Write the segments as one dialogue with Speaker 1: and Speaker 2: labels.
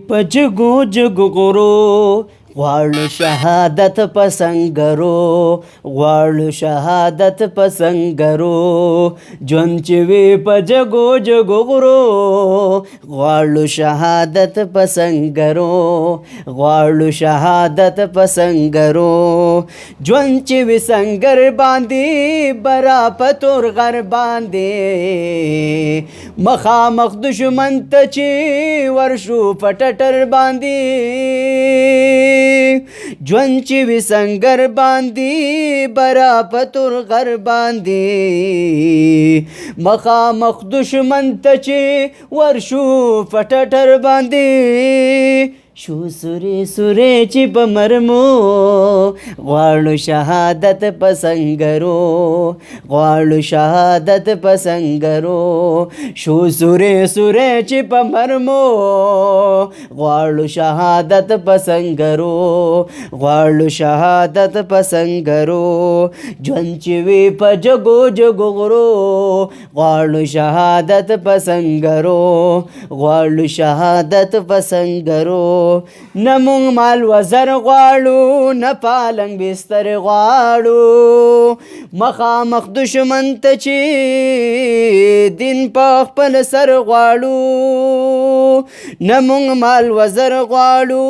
Speaker 1: په جګو جګو غرو غواړو شهادت په سنګرو غواړو شهادت په سنګرو ژوند چې وي په جګو جګو غرو غواړو شهادت په سنګرو غواړو شهادت په سنګرو ژوند چې وي سنګر باندې برا په تور غر باندې مخامخ دشمن ته چې ورشو په ټټر باندې ژوند چې وي سنګر باندې برا په تور غر باندې مخامخ دشمن ته چې ورشو په ټټر باندې شو سورې سورې چې په مرمو غواړو شهادت په سنګرو غواړو شهادت په سنګرو شو سورې سورې چې په مرمو غواړو شهادت په سنګرو غواړو شهادت په سنګرو ژوند چې وي په جګو جګو غرو غواړو شهادت په سنګرو غواړو شهادت په سنګرو نه مونږ مال وزر غواړو نه پالنګ بستر غواړو مخامخ دشمن ته چې دین په خپل سر غواړو نه مونږ مال وزر غواړو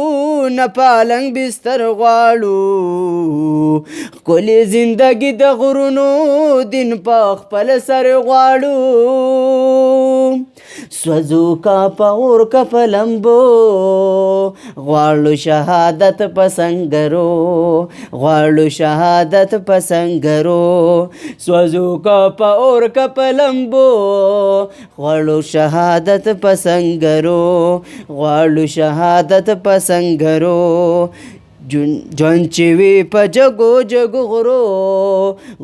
Speaker 1: نه پالنګ بستر غواړو ښکلې زندګي د غرونو دین په خپل سر غواړو سوځو کا په اور کا په لمبو غواړو شهادت په سنګرو غواړو شهادت په سنګرو سوځو کا په اور کا په لمبو غواړو شهادت په سنګرو غواړو شهادت په سنګرو ژوند چې وي په جګو جګو غرو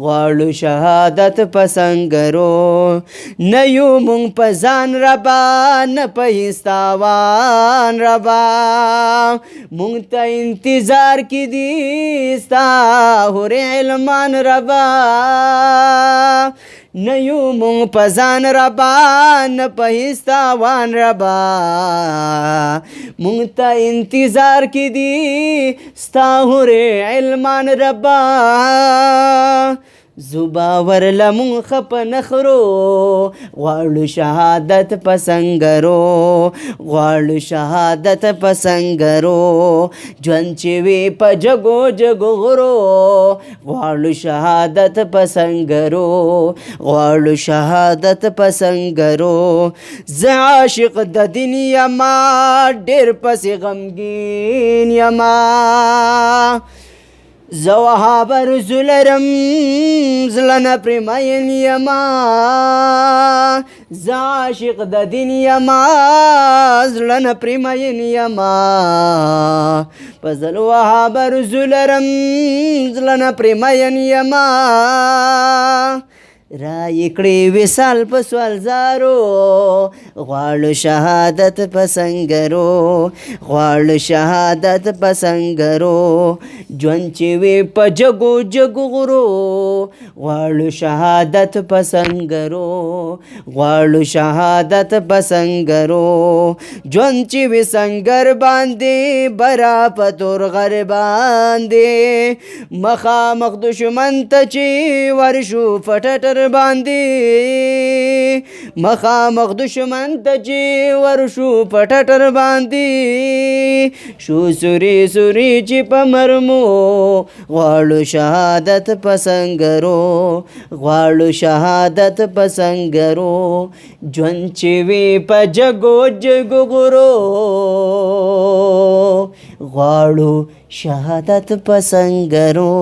Speaker 1: غواړو شهادت په سنګرو نه یو مونږ په ځان ربا نه په هستاوان ربا مونږ ته انتظار کې دي ستا هورې علمان ربا نه یو مونږ په ځان ربا نه په هستاوان ربا مونږ ته انتظار کې دي ستا هورې علمان ربا زباور لمون خپ نخرو غواړو شهادت په سنګرو غواړو شهادت په سنګرو ژوند چې وي په جګو جګو غرو غواړو شهادت په سنګرو غواړو شهادت په سنګرو زه عاشق د دین یما ډېر پسې غمګین یما زه وهابر زلرم زړه نه پرې مین یما زه عاشق د دین یما زړه نه پرې مین یما په زل وهابر زلرم زړه نه پرې مین یما رای کړې وصال په سوال زارو غواړو شهادت په سنګرو غواړو شهادت په سنګرو ژوند چې وي په جګو جګو غرو غواړو شهادت په سنګرو غواړو شهادت په سنګرو ژوند چې وي سنګر باندې برا په تور غر باندې مخامخ دشمن ته چې ورشو په ټټر باندې مخامخ دشمن ته چې ورشو په ټټر باندې شو سورې سورې چې په مرمو غواړو شهادت په سنګرو غواړو شهادت په سنګرو ژوند چې وي په جګو جګو غرو غواړو شهادت په سنګرو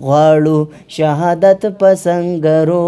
Speaker 1: غواړو شهادت په سنګرو